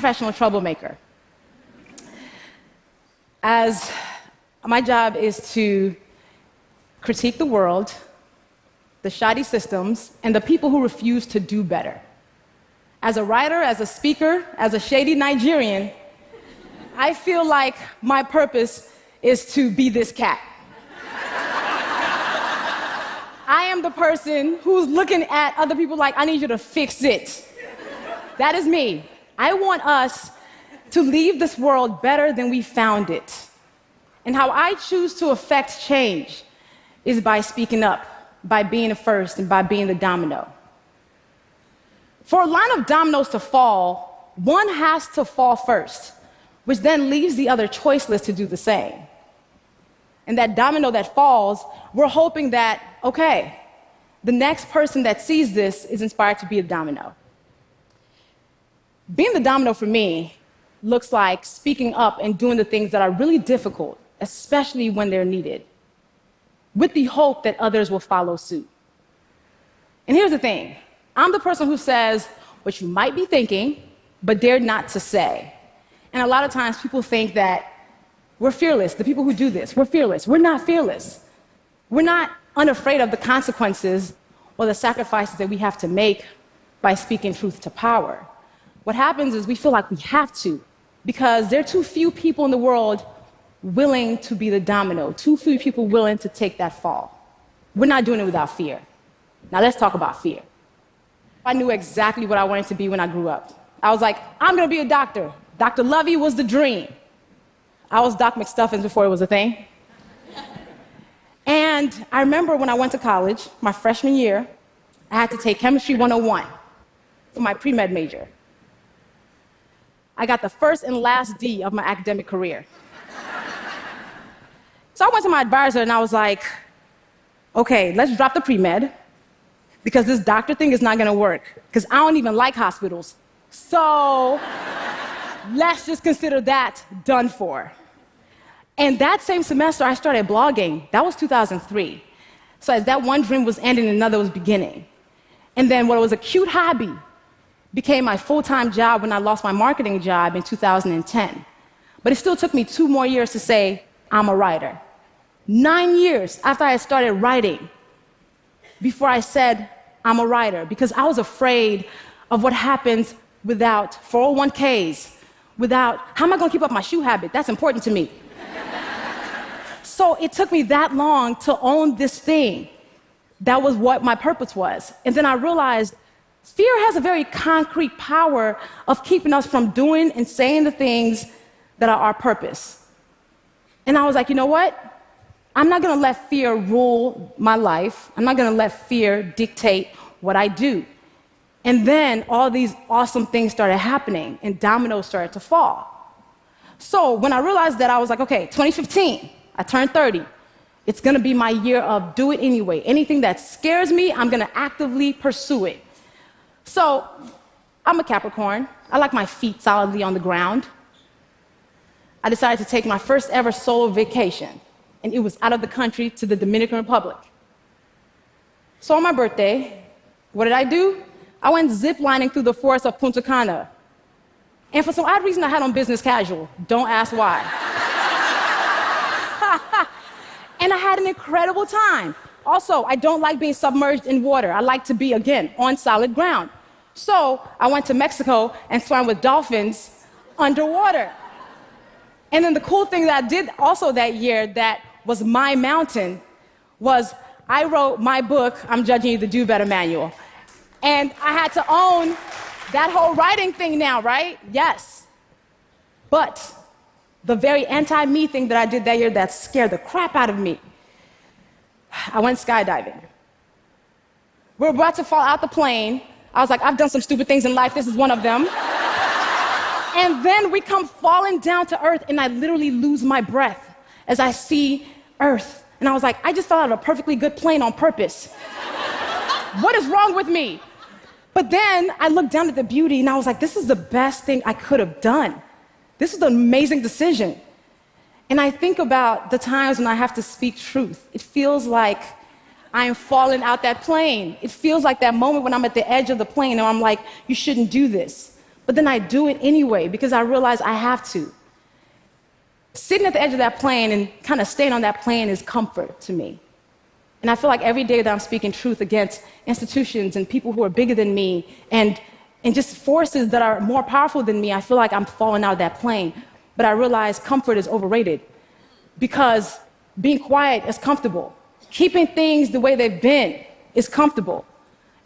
professional troublemaker. As my job is to critique the world, the shoddy systems, and the people who refuse to do better. As a writer, as a speaker, as a shady Nigerian, I feel like my purpose is to be this cat. I am the person who's looking at other people like, I need you to fix it. That is me. I want us to leave this world better than we found it. And how I choose to affect change is by speaking up, by being the first, and by being the domino. For a line of dominoes to fall, one has to fall first, which then leaves the other choiceless to do the same. And that domino that falls, we're hoping that, okay, the next person that sees this is inspired to be a domino. Being the domino for me looks like speaking up and doing the things that are really difficult, especially when they're needed, with the hope that others will follow suit. And here's the thing. I'm the person who says what you might be thinking, but dare not to say. And a lot of times people think that we're fearless. The people who do this, we're fearless. We're not fearless. We're not unafraid of the consequences or the sacrifices that we have to make by speaking truth to power. What happens is we feel like we have to, because there are too few people in the world willing to be the domino, too few people willing to take that fall. We're not doing it without fear. Now let's talk about fear. I knew exactly what I wanted to be when I grew up. I was like, I'm gonna be a doctor. Dr. Luvvie was the dream. I was Doc McStuffins before it was a thing. And I remember when I went to college, my freshman year, I had to take Chemistry 101 for my pre-med major. I got the first and last D of my academic career. So I went to my advisor and I was like, okay, let's drop the pre-med because this doctor thing is not gonna work because I don't even like hospitals. So let's just consider that done for. And that same semester, I started blogging. That was 2003. So as that one dream was ending, another was beginning. And then what was a cute hobby became my full-time job when I lost my marketing job in 2010. But it still took me 2 more years to say, I'm a writer. 9 years after I started writing before I said, I'm a writer, because I was afraid of what happens without 401ks, without, how am I gonna keep up my shoe habit? That's important to me. So it took me that long to own this thing. That was what my purpose was. And then I realized fear has a very concrete power of keeping us from doing and saying the things that are our purpose. And I was like, you know what? I'm not gonna let fear rule my life. I'm not gonna let fear dictate what I do. And then all these awesome things started happening and dominoes started to fall. So when I realized that, I was like, okay, 2015, I turned 30. It's gonna be my year of do it anyway. Anything that scares me, I'm gonna actively pursue it. So I'm a Capricorn. I like my feet solidly on the ground. I decided to take my first ever solo vacation, and it was out of the country to the Dominican Republic. So on my birthday, what did I do? I went ziplining through the forest of Punta Cana. And for some odd reason, I had on business casual. Don't ask why. And I had an incredible time. Also, I don't like being submerged in water. I like to be, again, on solid ground. So I went to Mexico and swam with dolphins underwater. And then the cool thing that I did also that year that was my mountain was I wrote my book, I'm Judging You, the Do Better Manual. And I had to own that whole writing thing now, right? Yes. But the very anti-me thing that I did that year that scared the crap out of me, I went skydiving. We're about to fall out the plane. I was like, I've done some stupid things in life. This is one of them. And then we come falling down to earth, and I literally lose my breath as I see earth. And I was like, I just fell out of a perfectly good plane on purpose. What is wrong with me? But then I looked down at the beauty, and I was like, this is the best thing I could have done. This is an amazing decision. And I think about the times when I have to speak truth. It feels like I am falling out that plane. It feels like that moment when I'm at the edge of the plane and I'm like, you shouldn't do this. But then I do it anyway because I realize I have to. Sitting at the edge of that plane and kind of staying on that plane is comfort to me. And I feel like every day that I'm speaking truth against institutions and people who are bigger than me and just forces that are more powerful than me, I feel like I'm falling out of that plane. But I realize comfort is overrated because being quiet is comfortable. Keeping things the way they've been is comfortable.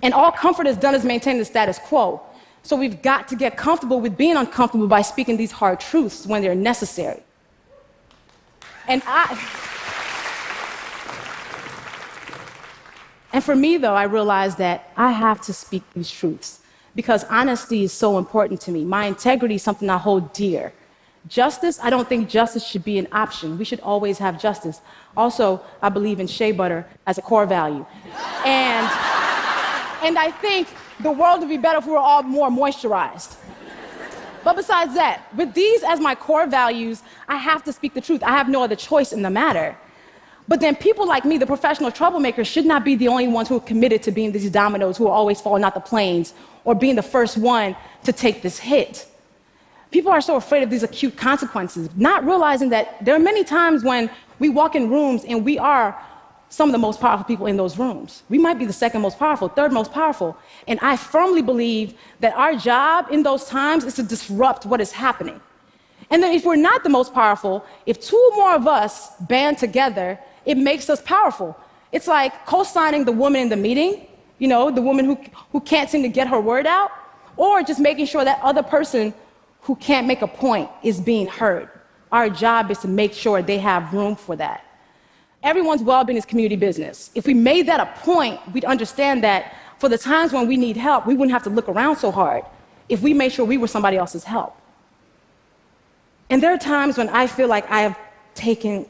And all comfort has done is maintain the status quo. So we've got to get comfortable with being uncomfortable by speaking these hard truths when they're necessary. And for me, though, I realized that I have to speak these truths because honesty is so important to me. My integrity is something I hold dear. Justice, I don't think justice should be an option. We should always have justice. Also, I believe in shea butter as a core value. And I think the world would be better if we were all more moisturized. But besides that, with these as my core values, I have to speak the truth. I have no other choice in the matter. But then people like me, the professional troublemakers, should not be the only ones who are committed to being these dominoes who are always falling out the planes or being the first one to take this hit. People are so afraid of these acute consequences, not realizing that there are many times when we walk in rooms and we are some of the most powerful people in those rooms. We might be the second most powerful, third most powerful. And I firmly believe that our job in those times is to disrupt what is happening. And then if we're not the most powerful, if two more of us band together, it makes us powerful. It's like co-signing the woman in the meeting, you know, the woman who can't seem to get her word out, or just making sure that other person who can't make a point is being heard. Our job is to make sure they have room for that. Everyone's well-being is community business. If we made that a point, we'd understand that for the times when we need help, we wouldn't have to look around so hard if we made sure we were somebody else's help. And there are times when I feel like I have taken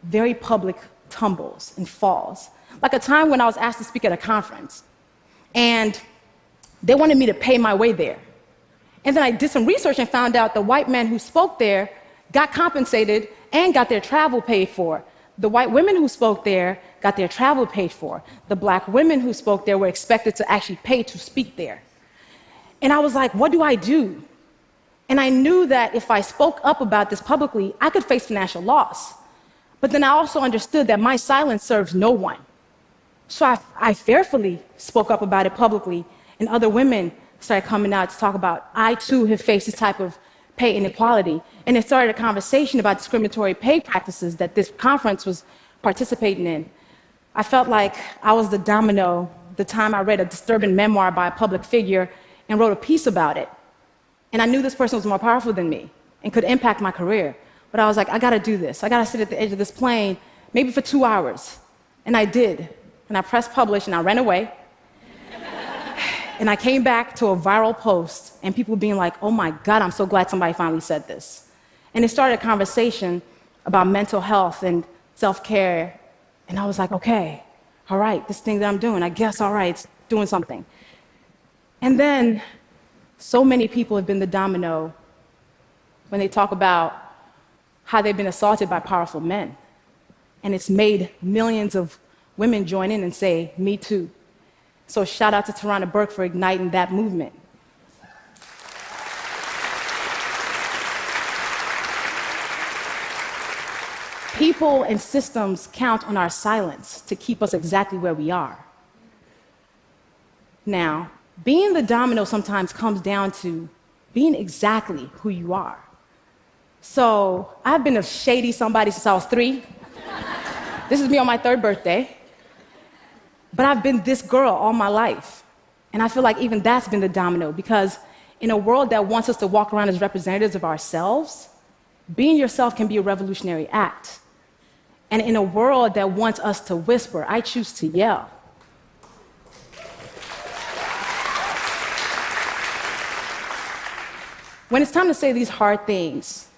very public tumbles and falls. Like a time when I was asked to speak at a conference, and they wanted me to pay my way there. And then I did some research and found out the white men who spoke there got compensated and got their travel paid for. The white women who spoke there got their travel paid for. The black women who spoke there were expected to actually pay to speak there. And I was like, what do I do? And I knew that if I spoke up about this publicly, I could face financial loss. But then I also understood that my silence serves no one. So I fearfully spoke up about it publicly, and other women started coming out to talk about, I too have faced this type of pay inequality. And it started a conversation about discriminatory pay practices that this conference was participating in. I felt like I was the domino the time I read a disturbing memoir by a public figure and wrote a piece about it. And I knew this person was more powerful than me and could impact my career. But I was like, I gotta do this. I gotta sit at the edge of this plane, maybe for 2 hours. And I did. And I pressed publish and I ran away. And I came back to a viral post and people being like, oh my God, I'm so glad somebody finally said this. And it started a conversation about mental health and self-care. And I was like, okay, all right, this thing that I'm doing, I guess, all right, it's doing something. And then so many people have been the domino when they talk about how they've been assaulted by powerful men. And it's made millions of women join in and say, me too. So shout out to Tarana Burke for igniting that movement. People and systems count on our silence to keep us exactly where we are. Now, being the domino sometimes comes down to being exactly who you are. So I've been a shady somebody since I was 3. This is me on my 3rd birthday. But I've been this girl all my life. And I feel like even that's been the domino, because in a world that wants us to walk around as representatives of ourselves, being yourself can be a revolutionary act. And in a world that wants us to whisper, I choose to yell. When it's time to say these hard things,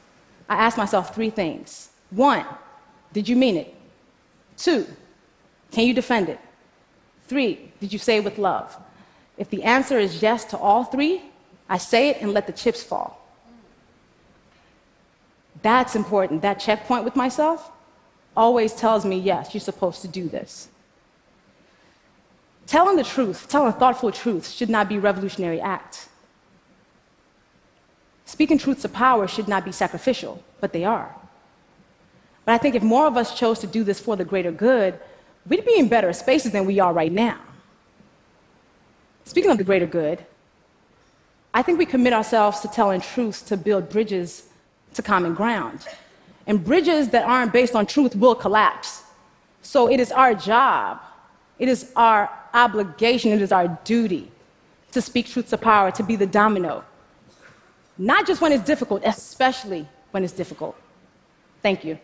I ask myself 3 things. 1, did you mean it? 2, can you defend it? 3, did you say it with love? If the answer is yes to all 3, I say it and let the chips fall. That's important. That checkpoint with myself always tells me, yes, you're supposed to do this. Telling the truth, telling thoughtful truth should not be a revolutionary act. Speaking truths to power should not be sacrificial, but they are. But I think if more of us chose to do this for the greater good, we'd be in better spaces than we are right now. Speaking of the greater good, I think we commit ourselves to telling truths to build bridges to common ground. And bridges that aren't based on truth will collapse. So it is our job, it is our obligation, it is our duty to speak truth to power, to be the domino. Not just when it's difficult, especially when it's difficult. Thank you.